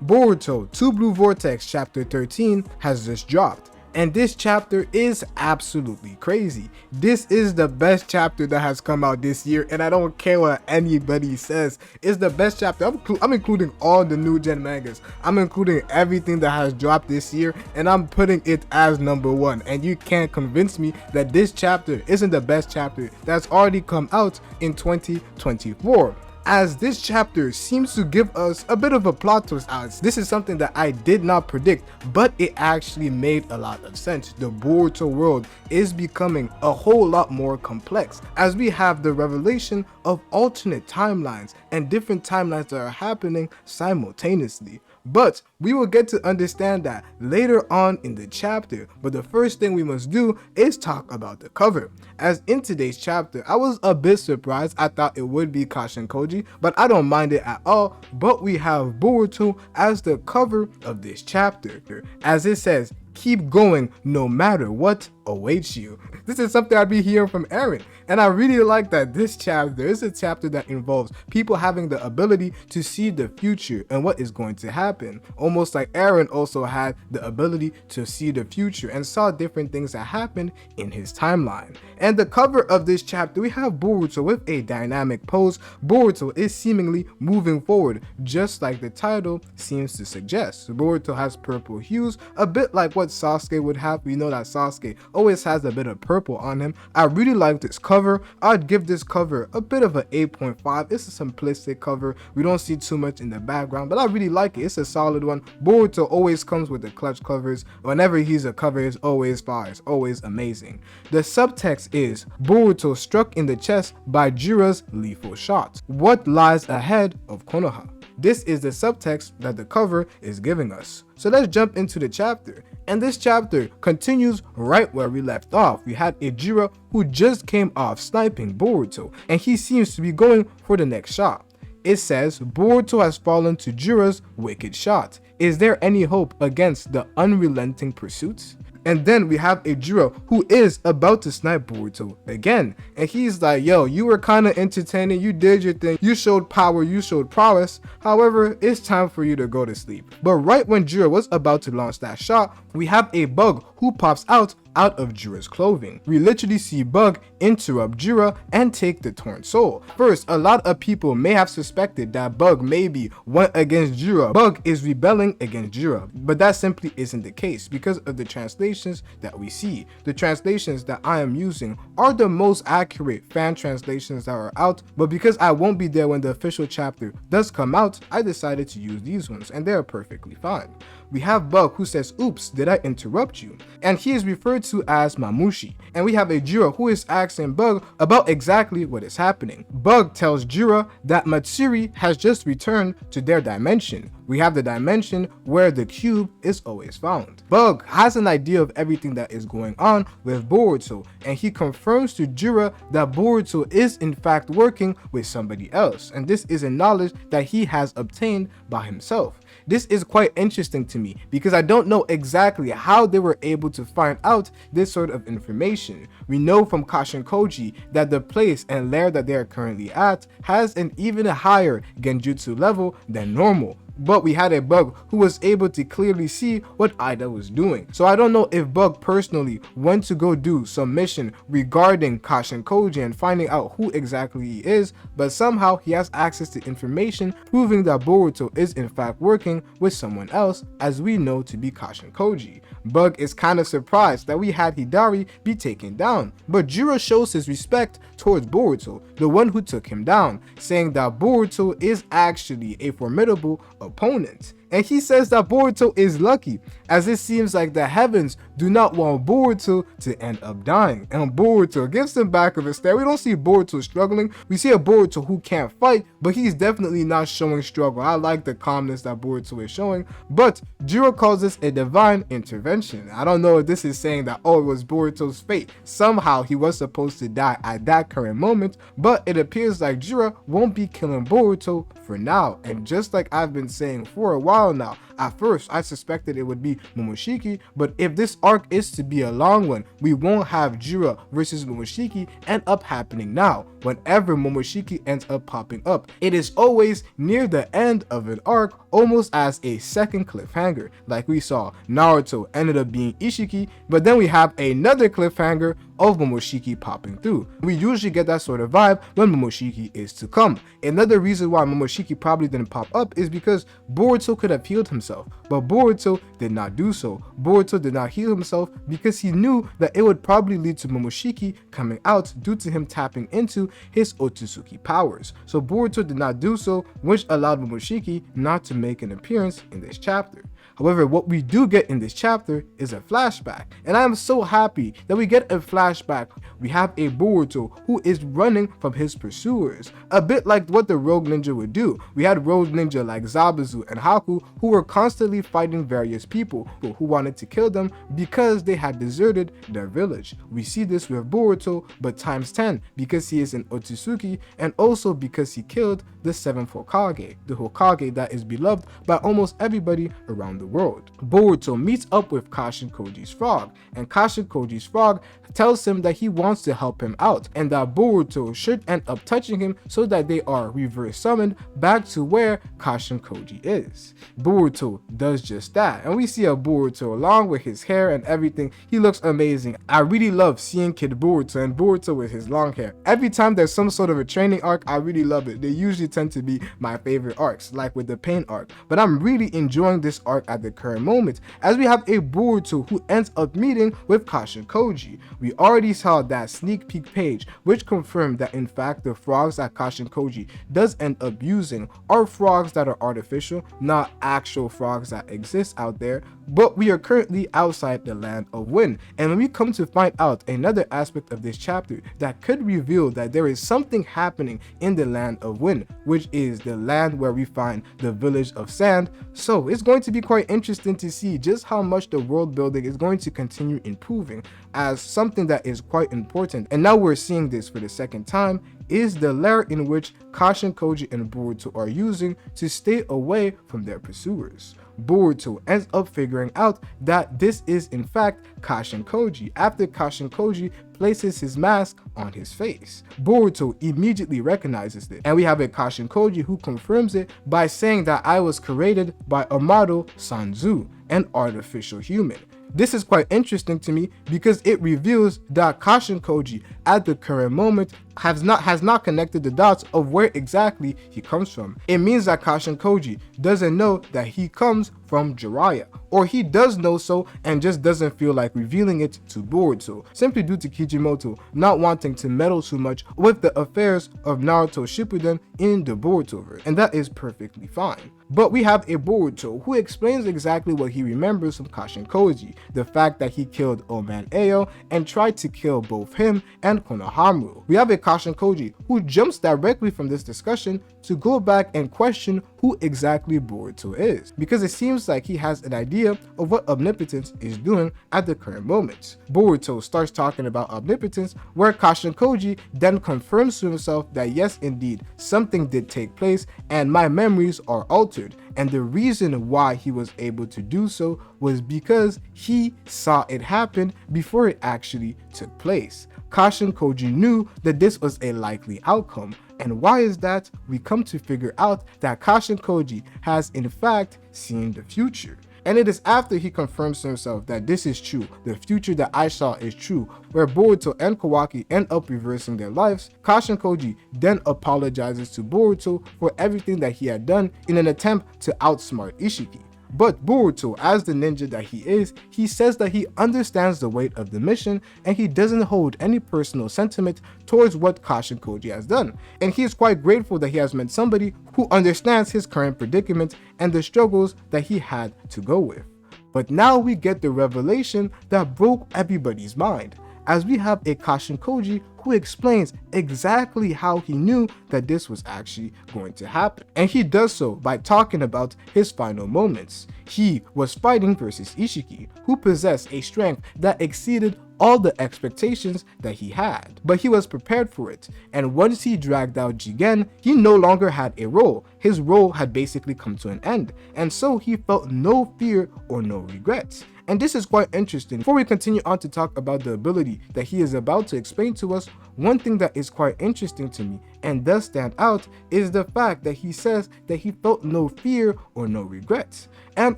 Boruto 2 Blue Vortex chapter 13 has just dropped. And this chapter is absolutely crazy. This is the best chapter that has come out this year, and I don't care what anybody says. It's the best chapter. I'm including all the new gen mangas. I'm including everything that has dropped this year, and I'm putting it as number 1. And you can't convince me that this chapter isn't the best chapter that's already come out in 2024. As this chapter seems to give us a bit of a plot twist. This is something that I did not predict, but it actually made a lot of sense. The Boruto world is becoming a whole lot more complex as we have the revelation of alternate timelines and different timelines that are happening simultaneously. But we will get to understand that later on in the chapter. But the first thing we must do is talk about the cover. As in today's chapter, I was a bit surprised. I thought it would be Koji, but I don't mind it at all. But we have Boruto as the cover of this chapter, as it says, "Keep going no matter what awaits you." This is something I'd be hearing from Eren, and I really like that this chapter is a chapter that involves people having the ability to see the future and what is going to happen, almost like Eren also had the ability to see the future and saw different things that happened in his timeline. And the cover of this chapter, we have Boruto with a dynamic pose. Boruto is seemingly moving forward, just like the title seems to suggest. Boruto has purple hues, a bit like what Sasuke would have. We know that Sasuke always has a bit of purple on him. I really like this cover. I'd give this cover a bit of an 8.5. It's a simplistic cover. We don't see too much in the background, but I really like it. It's a solid one. Boruto always comes with the clutch covers. Whenever he's a cover, it's always fire. It's always amazing. The subtext is Boruto struck in the chest by Jura's lethal shot. What lies ahead of Konoha? This is the subtext that the cover is giving us. So let's jump into the chapter. And this chapter continues right where we left off. We had a Jura who just came off sniping Boruto, and he seems to be going for the next shot. It says Boruto has fallen to Jura's wicked shot. Is there any hope against the unrelenting pursuits? And then we have a Jura who is about to snipe Boruto again. And he's like, yo, you were kind of entertaining. You did your thing. You showed power. You showed prowess. However, it's time for you to go to sleep. But right when Jura was about to launch that shot, we have a bug who pops out of Jura's clothing. We literally see Bug interrupt Jura and take the torn soul. First, a lot of people may have suspected that Bug maybe went against Jura. Bug is rebelling against Jura, but that simply isn't the case because of the translations that we see. The translations that I am using are the most accurate fan translations that are out, but because I won't be there when the official chapter does come out, I decided to use these ones, and they are perfectly fine. We have Bug who says, "Oops, did I interrupt you?" And he is referred to as Mamushi. And we have a Jura who is asking Bug about exactly what is happening. Bug tells Jura that Matsuri has just returned to their dimension. We have the dimension where the cube is always found. Bug has an idea of everything that is going on with Boruto, and he confirms to Jura that Boruto is in fact working with somebody else, and this is a knowledge that he has obtained by himself. This is quite interesting to me because I don't know exactly how they were able to find out this sort of information. We know from Koji that the place and lair that they are currently at has an even higher genjutsu level than normal. But we had a Bug who was able to clearly see what Ida was doing. So I don't know if Bug personally went to go do some mission regarding Koji and finding out who exactly he is, but somehow he has access to information proving that Boruto is in fact working with someone else, as we know to be Koji. Bug is kind of surprised that we had Hidari be taken down, but Jura shows his respect towards Boruto, the one who took him down, saying that Boruto is actually a formidable opponent. And he says that Boruto is lucky, as it seems like the heavens do not want Boruto to end up dying. And Boruto gives him back of a stare. We don't see Boruto struggling. We see a Boruto who can't fight, but he's definitely not showing struggle. I like the calmness that Boruto is showing, but Jura calls this a divine intervention. I don't know if this is saying that, oh, it was Boruto's fate. Somehow he was supposed to die at that current moment, but it appears like Jura won't be killing Boruto for now. And just like I've been saying for a while now. At first, I suspected it would be Momoshiki, but if this arc is to be a long one, we won't have Jura versus Momoshiki end up happening now. Whenever Momoshiki ends up popping up, it is always near the end of an arc, almost as a second cliffhanger. Like we saw, Naruto ended up being Ishiki, but then we have another cliffhanger of Momoshiki popping through. We usually get that sort of vibe when Momoshiki is to come. Another reason why Momoshiki probably didn't pop up is because Boruto could have healed himself, but Boruto did not do so. Boruto did not heal himself because he knew that it would probably lead to Momoshiki coming out due to him tapping into his Otsutsuki powers. So Boruto did not do so, which allowed Momoshiki not to make an appearance in this chapter. However, what we do get in this chapter is a flashback, and I am so happy that we get a flashback. We have a Boruto who is running from his pursuers, a bit like what the rogue ninja would do. We had rogue ninja like Zabuzu and Haku who were constantly fighting various people who wanted to kill them because they had deserted their village. We see this with Boruto, but times 10, because he is an Otsutsuki and also because he killed the 7th Hokage, the Hokage that is beloved by almost everybody around the world. Boruto meets up with Kashin Koji's frog, and Kashin Koji's frog tells him that he wants to help him out and that Boruto should end up touching him so that they are reverse summoned back to where Kashin Koji is. Boruto does just that, and we see a Boruto along with his hair and everything. He looks amazing. I really love seeing Kid Boruto and Boruto with his long hair. Every time there's some sort of a training arc, I really love it. They usually tend to be my favorite arcs, like with the Pain arc, but I'm really enjoying this arc at the current moment as we have a Boruto who ends up meeting with Kashin Koji. We already saw that sneak peek page which confirmed that in fact the frogs that Kashin Koji does end up using are frogs that are artificial, not actual frogs that exist out there, but we are currently outside the land of wind. And when we come to find out another aspect of this chapter that could reveal that there is something happening in the land of wind, which is the land where we find the village of sand. So it's going to be quite interesting to see just how much the world building is going to continue improving as something that is quite important. And now we're seeing this for the second time is the lair in which Kashin Koji and Boruto are using to stay away from their pursuers. Boruto ends up figuring out that this is in fact Kashin Koji after Kashin Koji places his mask on his face. Boruto immediately recognizes it, and we have a Kashin Koji who confirms it by saying that I was created by Amado Sanzu, an artificial human. This is quite interesting to me because it reveals that Kashin Koji at the current moment has not connected the dots of where exactly he comes from. It means that Kashin Koji doesn't know that he comes from Jiraiya, or he does know so and just doesn't feel like revealing it to Boruto, simply due to Kijimoto not wanting to meddle too much with the affairs of Naruto Shippuden in the Borutoverse, and that is perfectly fine. But we have a Boruto who explains exactly what he remembers from Kashin Koji, the fact that he killed Oman Ayo and tried to kill both him and Konohamaru. We have a Kashin Koji who jumps directly from this discussion to go back and question who exactly Boruto is, because it seems like he has an idea of what Omnipotence is doing at the current moment. Boruto starts talking about Omnipotence, where Kashin Koji then confirms to himself that yes indeed, something did take place and my memories are altered, and the reason why he was able to do so was because he saw it happen before it actually took place. Kashin Koji knew that this was a likely outcome. And why is that? We come to figure out that Kashin Koji has in fact seen the future. And it is after he confirms to himself that this is true, the future that I saw is true, where Boruto and Kawaki end up reversing their lives. Kashin Koji then apologizes to Boruto for everything that he had done in an attempt to outsmart Ishiki. But Boruto, as the ninja that he is, he says that he understands the weight of the mission and he doesn't hold any personal sentiment towards what Kashin Koji has done. And he is quite grateful that he has met somebody who understands his current predicament and the struggles that he had to go with. But now we get the revelation that broke everybody's mind. as we have a Kashin Koji who explains exactly how he knew that this was actually going to happen. And he does so by talking about his final moments. He was fighting versus Ishiki, who possessed a strength that exceeded all the expectations that he had, but he was prepared for it. And once he dragged out Jigen, he no longer had a role. His role had basically come to an end, and so he felt no fear or no regrets. And this is quite interesting. Before we continue on to talk about the ability that he is about to explain to us, one thing that is quite interesting to me and does stand out is the fact that he says that he felt no fear or no regrets. And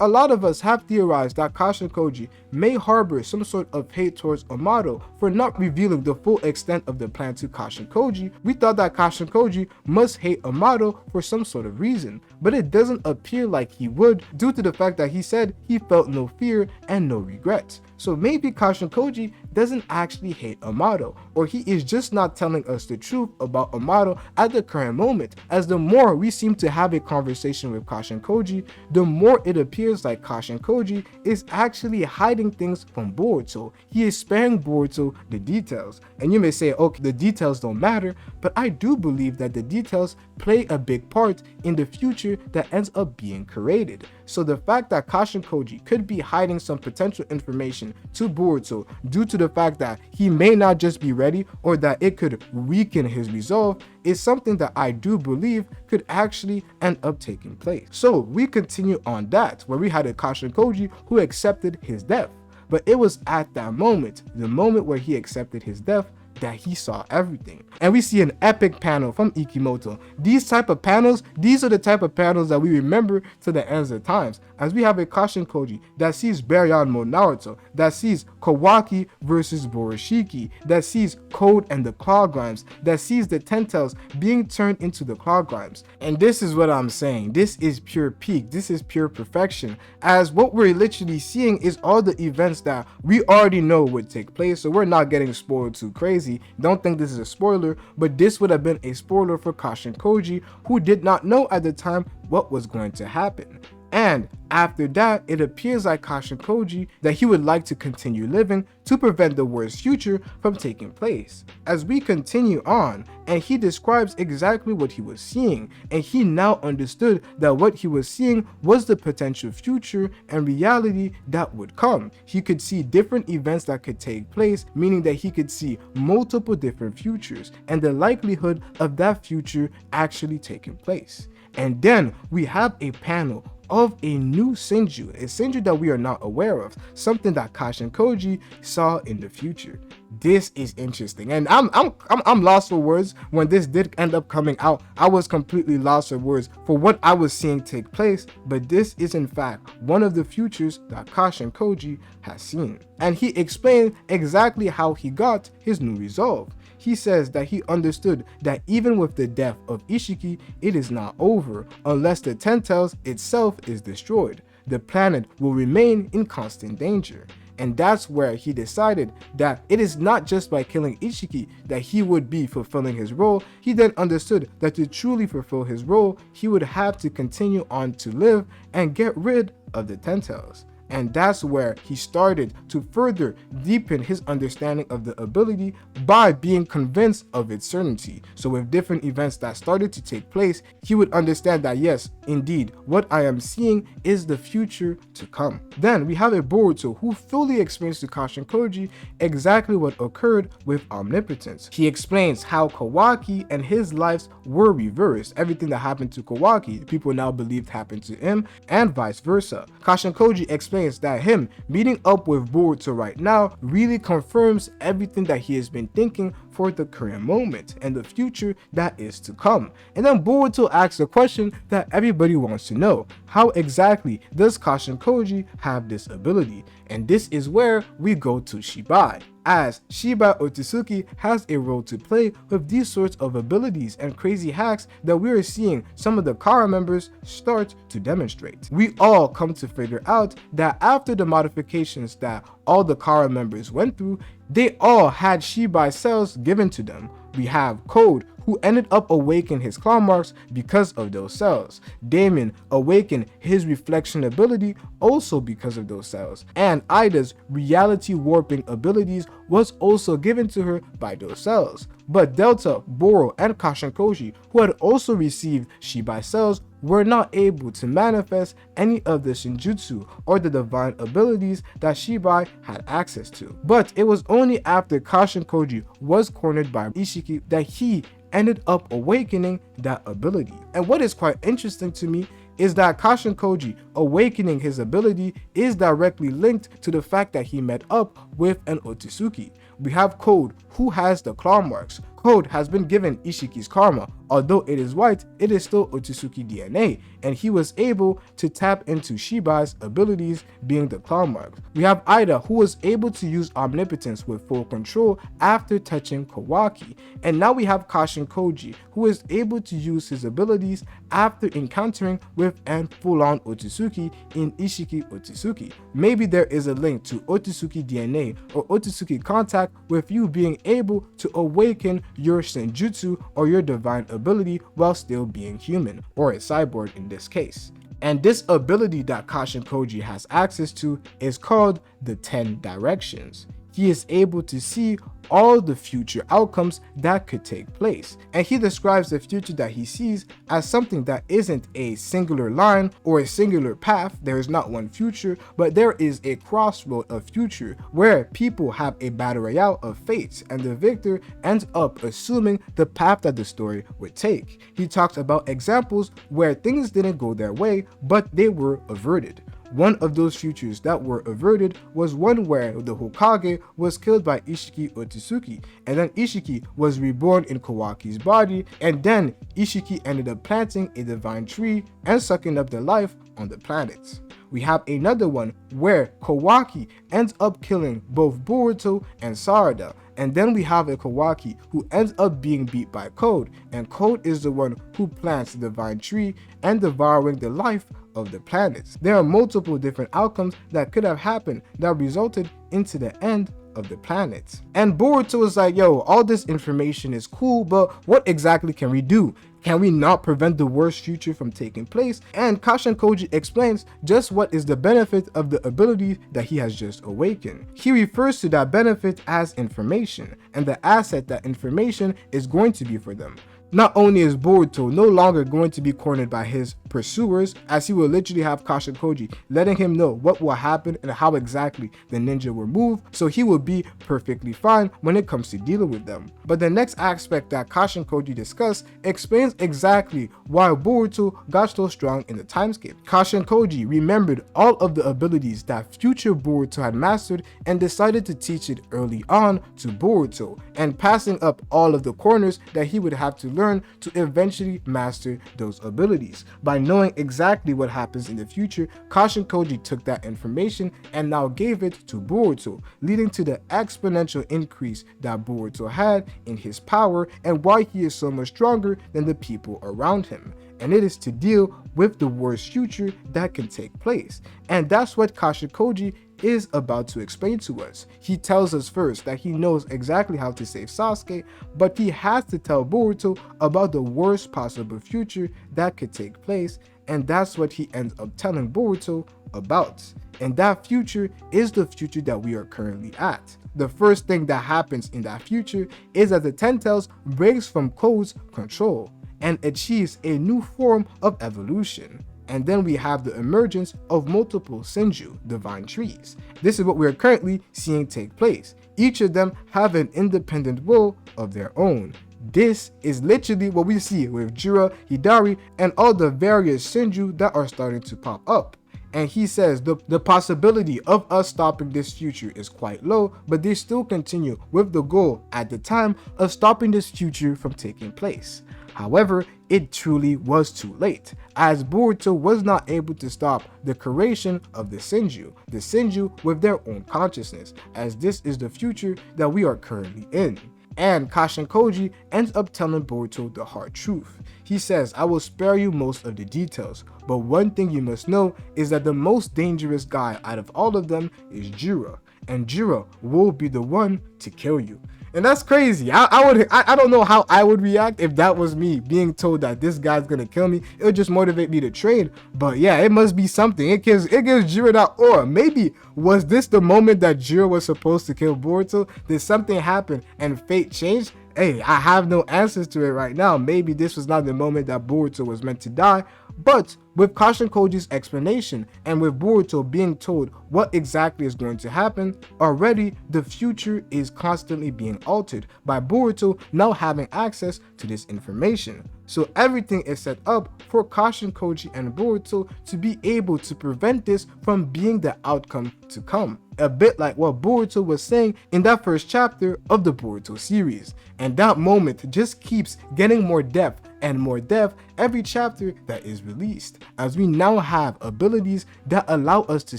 a lot of us have theorized that Kashin Koji may harbor some sort of hate towards Amato for not revealing the full extent of the plan to Kashin Koji. We thought that Kashin Koji must hate Amato for some sort of reason, but it doesn't appear like he would, due to the fact that he said he felt no fear and no regrets. So maybe Kashin Koji doesn't actually hate Amato, or he is just not telling us the truth about Amato at the current moment, as the more we seem to have a conversation with Kashin Koji, the more it appears like Kashin Koji is actually hiding things from Boruto. He is sparing Boruto the details. And you may say, okay, the details don't matter, but I do believe that the details play a big part in the future that ends up being created. So the fact that Kashin Koji could be hiding some potential information to Boruto due to the fact that he may not just be ready, or that it could weaken his resolve, is something that I do believe could actually end up taking place. So we continue on that, where we had a Kashin Koji who accepted his death. But it was at that moment, the moment where he accepted his death, that he saw everything. And we see an epic panel from Ikimoto. These type of panels, these are the type of panels that we remember to the ends of times, as we have a Kashin Koji that sees Baryon Naruto, that sees Kawaki versus Borishiki, that sees Code and the Claw Grimes, that sees the Ten-Tails being turned into the Claw Grimes. And this is what I'm saying, this is pure peak, this is pure perfection, as what we're literally seeing is all the events that we already know would take place, so we're not getting spoiled too crazy. Don't think this is a spoiler, but this would have been a spoiler for Kashin Koji, who did not know at the time what was going to happen. And after that, it appears like Kashin Koji that he would like to continue living to prevent the worst future from taking place. As we continue on, and he describes exactly what he was seeing, and he now understood that what he was seeing was the potential future and reality that would come. He could see different events that could take place, meaning that he could see multiple different futures and the likelihood of that future actually taking place. And then we have a panel of a new Senju, a Senju that we are not aware of, something that Kashin Koji saw in the future. This is interesting, and I'm lost for words. When this did end up coming out, I was completely lost for words for what I was seeing take place, but this is in fact one of the futures that Kashin Koji has seen. And he explained exactly how he got his new resolve. He says that he understood that even with the death of Ishiki, it is not over unless the Ten-Tails itself is destroyed. The planet will remain in constant danger. And that's where he decided that it is not just by killing Ishiki that he would be fulfilling his role. He then understood that to truly fulfill his role, he would have to continue on to live and get rid of the Ten-Tails. And that's where he started to further deepen his understanding of the ability by being convinced of its certainty. So with different events that started to take place, he would understand that yes, indeed, what I am seeing is the future to come. Then we have a Boruto who fully explains to Kashin Koji exactly what occurred with Omnipotence. He explains how Kawaki and his lives were reversed. Everything that happened to Kawaki, people now believed happened to him, and vice versa. Kashin Koji explains that him meeting up with Boruto right now really confirms everything that he has been thinking for the current moment and the future that is to come. And then Boruto asks a question that everybody wants to know. How exactly does Kashin Koji have this ability? And this is where we go to Shibai, as Shibai Otsutsuki has a role to play with these sorts of abilities and crazy hacks that we are seeing some of the Kara members start to demonstrate. We all come to figure out that after the modifications that all the Kara members went through, they all had Shibai cells given to them. we have Code, who ended up awakening his claw marks because of those cells. Damon awakened his reflection ability also because of those cells. And Ida's reality warping abilities was also given to her by those cells. But Delta, Boro, and Kashin Koji, who had also received Shibai cells, were not able to manifest any of the Shinjutsu or the divine abilities that Shibai had access to. But it was only after Kashin Koji was cornered by Ishiki that he ended up awakening that ability. And what is quite interesting to me is that Kashin Koji awakening his ability is directly linked to the fact that he met up with an Otsutsuki. We have Code, who has the claw marks. Code has been given Ishiki's karma. Although it is white, it is still Otsutsuki DNA, and he was able to tap into Shibai's abilities, being the claw marks. We have Ida, who was able to use Omnipotence with full control after touching Kawaki. And now we have Kashin Koji, who is able to use his abilities after encountering with an full-on Otsutsuki in Ishiki Otsutsuki. Maybe there is a link to Otsutsuki DNA or Otsutsuki contact with you being able to awaken your Senjutsu or your divine ability while still being human, or a cyborg in this case. And this ability that Kashin Koji has access to is called the 10 Directions. He is able to see all the future outcomes that could take place, and he describes the future that he sees as something that isn't a singular line or a singular path. There is not one future, but there is a crossroad of future where people have a battle royale of fates, and the victor ends up assuming the path that the story would take. He talks about examples where things didn't go their way, but they were averted. One of those futures that were averted was one where the Hokage was killed by Ishiki Otsutsuki, and then Ishiki was reborn in Kawaki's body, and then Ishiki ended up planting a divine tree and sucking up the life on the planets. We have another one where Kawaki ends up killing both Boruto and Sarada, and then we have a Kawaki who ends up being beat by Code, and Code is the one who plants the divine tree and devouring the life of the planets. There are multiple different outcomes that could have happened that resulted into the end of the planets. And Boruto is like, yo, all this information is cool, but what exactly can we do? Can we not prevent the worst future from taking place? And Kashin Koji explains just what is the benefit of the ability that he has just awakened. He refers to that benefit as information, and the asset that information is going to be for them. Not only is Boruto no longer going to be cornered by his pursuers, as he will literally have Kashin Koji letting him know what will happen and how exactly the ninja will move, so he will be perfectly fine when it comes to dealing with them. But the next aspect that Kashin Koji discussed explains exactly why Boruto got so strong in the timescape. Kashin Koji remembered all of the abilities that future Boruto had mastered and decided to teach it early on to Boruto, and passing up all of the corners that he would have to learn to eventually master those abilities. By knowing exactly what happens in the future, Kashin Koji took that information and now gave it to Boruto, leading to the exponential increase that Boruto had in his power and why he is so much stronger than the people around him. And it is to deal with the worst future that can take place. And that's what Kashin Koji is about to explain to us. He tells us first that he knows exactly how to save Sasuke, but he has to tell Boruto about the worst possible future that could take place, and that's what he ends up telling Boruto about. And that future is the future that we are currently at. The first thing that happens in that future is that the Ten Tails breaks from Code's control and achieves a new form of evolution. And then we have the emergence of multiple Senju, divine trees. This is what we are currently seeing take place. Each of them have an independent will of their own. This is literally what we see with Jura, Hidari, and all the various Senju that are starting to pop up. And he says the possibility of us stopping this future is quite low, but they still continue with the goal at the time of stopping this future from taking place. However, it truly was too late, as Boruto was not able to stop the creation of the Senju with their own consciousness, as this is the future that we are currently in. And Kashin Koji ends up telling Boruto the hard truth. He says, I will spare you most of the details, but one thing you must know is that the most dangerous guy out of all of them is Jura, and Jura will be the one to kill you. And that's crazy. I don't know how I would react if that was me being told that this guy's gonna kill me. It would just motivate me to train. But yeah, it must be something. It gives Jura that aura. Maybe was this the moment that Jura was supposed to kill Boruto? Did something happen and fate changed? Hey, I have no answers to it right now. Maybe this was not the moment that Boruto was meant to die. But with Kashin Koji's explanation and with Boruto being told what exactly is going to happen, already the future is constantly being altered by Boruto now having access to this information. So everything is set up for Kashin Koji and Boruto to be able to prevent this from being the outcome to come. A bit like what Boruto was saying in that first chapter of the Boruto series. And that moment just keeps getting more depth and more depth every chapter that is released, as we now have abilities that allow us to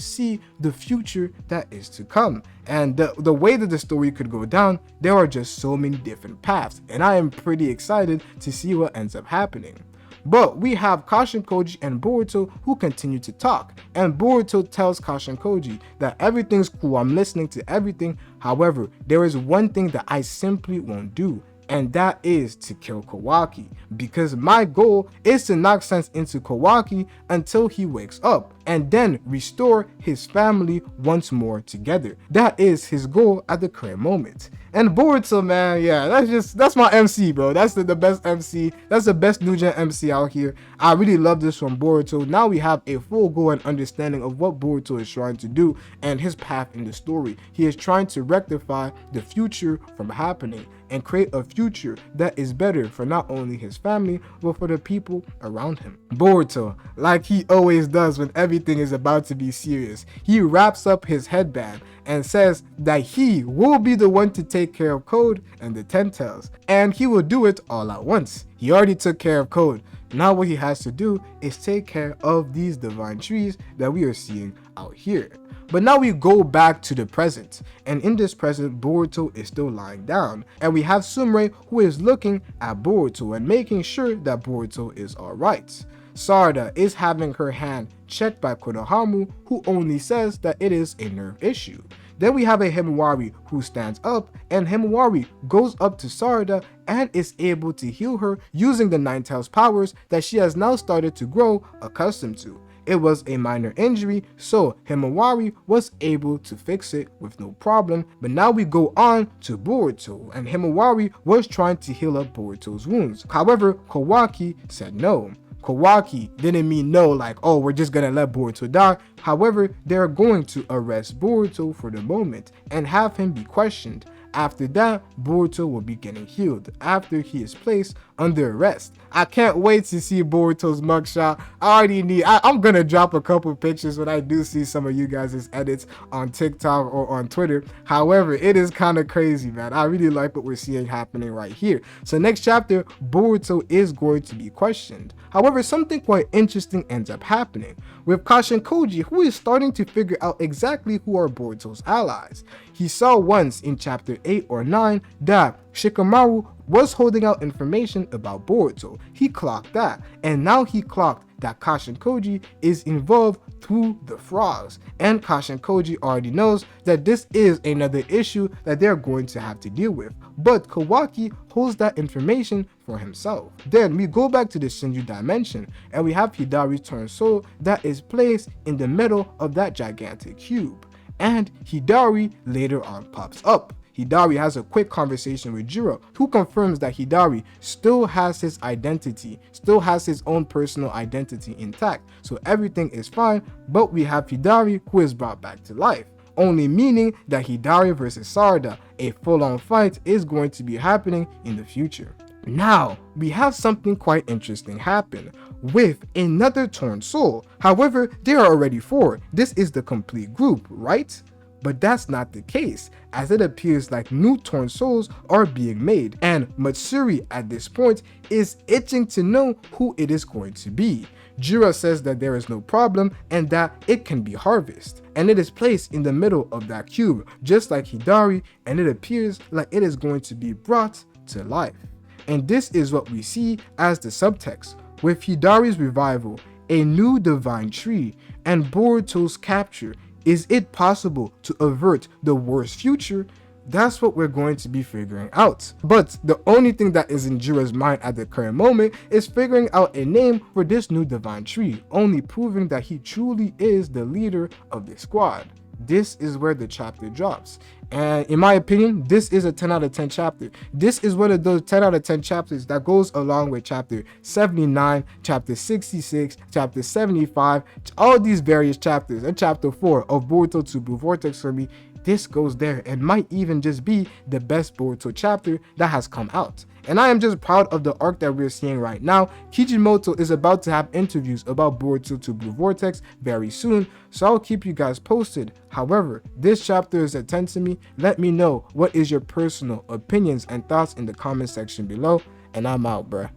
see the future that is to come. And the way that the story could go down, there are just so many different paths, and I am pretty excited to see what ends up happening. But we have Kashin Koji and Boruto who continue to talk, and Boruto tells Kashin Koji that everything's cool, I'm listening to everything, however, there is one thing that I simply won't do, and that is to kill Kawaki, because my goal is to knock sense into Kawaki until he wakes up, and then restore his family once more together. That is his goal at the current moment. And Boruto, man, yeah, that's my MC, bro. That's the best MC. That's the best new gen MC out here. I really love this from Boruto. Now we have a full goal and understanding of what Boruto is trying to do and his path in the story. He is trying to rectify the future from happening and create a future that is better for not only his family, but for the people around him. Boruto, like he always does when everything is about to be serious, he wraps up his headband and says that he will be the one to take care of Code and the Ten Tails, and he will do it all at once. He already took care of Code. Now what he has to do is take care of these divine trees that we are seeing out here. But now we go back to the present, and in this present, Boruto is still lying down, and we have Sumire who is looking at Boruto and making sure that Boruto is alright. Sarada is having her hand checked by Konohamaru, who only says that it is a nerve issue. Then we have a Himawari who stands up, and Himawari goes up to Sarada and is able to heal her using the Nine Tails powers that she has now started to grow accustomed to. It was a minor injury, so Himawari was able to fix it with no problem. But now we go on to Boruto, and Himawari was trying to heal up Boruto's wounds. However, Kawaki said no. Kawaki didn't mean no, like, oh, we're just gonna let Boruto die. However, they're going to arrest Boruto for the moment and have him be questioned. After that, Boruto will be getting healed after he is placed under arrest. I can't wait to see Boruto's mugshot. I'm gonna drop a couple pictures when I do see some of you guys' edits on TikTok or on Twitter. However, it is kind of crazy, man. I really like what we're seeing happening right here. So next chapter, Boruto is going to be questioned. However, something quite interesting ends up happening with Kashin Koji, who is starting to figure out exactly who are Boruto's allies. He saw once in chapter 8 or 9 that Shikamaru was holding out information about Boruto. He clocked that, and now he clocked that Kashin Koji is involved through the frogs, and Kashin Koji already knows that this is another issue that they're going to have to deal with, but Kawaki holds that information for himself. Then we go back to the Shinju dimension, and we have Hidari's Torn Soul that is placed in the middle of that gigantic cube, and Hidari later on pops up. Hidari has a quick conversation with Jura, who confirms that Hidari still has his identity, still has his own personal identity intact, so everything is fine, but we have Hidari who is brought back to life, only meaning that Hidari versus Sarada, a full-on fight, is going to be happening in the future. Now, we have something quite interesting happen with another Torn Soul. However, there are already 4. This is the complete group, right? But that's not the case, as it appears like new Torn Souls are being made, and Matsuri at this point is itching to know who it is going to be. Jura says that there is no problem and that it can be harvested, and it is placed in the middle of that cube, just like Hidari, and it appears like it is going to be brought to life. And this is what we see as the subtext, with Hidari's revival, a new divine tree, and Boruto's capture. Is it possible to avert the worst future? That's what we're going to be figuring out. But the only thing that is in Jura's mind at the current moment is figuring out a name for this new divine tree, only proving that he truly is the leader of the squad. This is where the chapter drops. And in my opinion, this is a 10 out of 10 chapter. This is one of those 10 out of 10 chapters that goes along with chapter 79, chapter 66, chapter 75, all these various chapters, and chapter 4 of Boruto to Blue Vortex for me. This goes there and might even just be the best Boruto chapter that has come out. And I am just proud of the arc that we're seeing right now. Kijimoto is about to have interviews about Boruto to Blue Vortex very soon, so I'll keep you guys posted. However, this chapter is a 10 to me. Let me know what is your personal opinions and thoughts in the comment section below, and I'm out, bruh.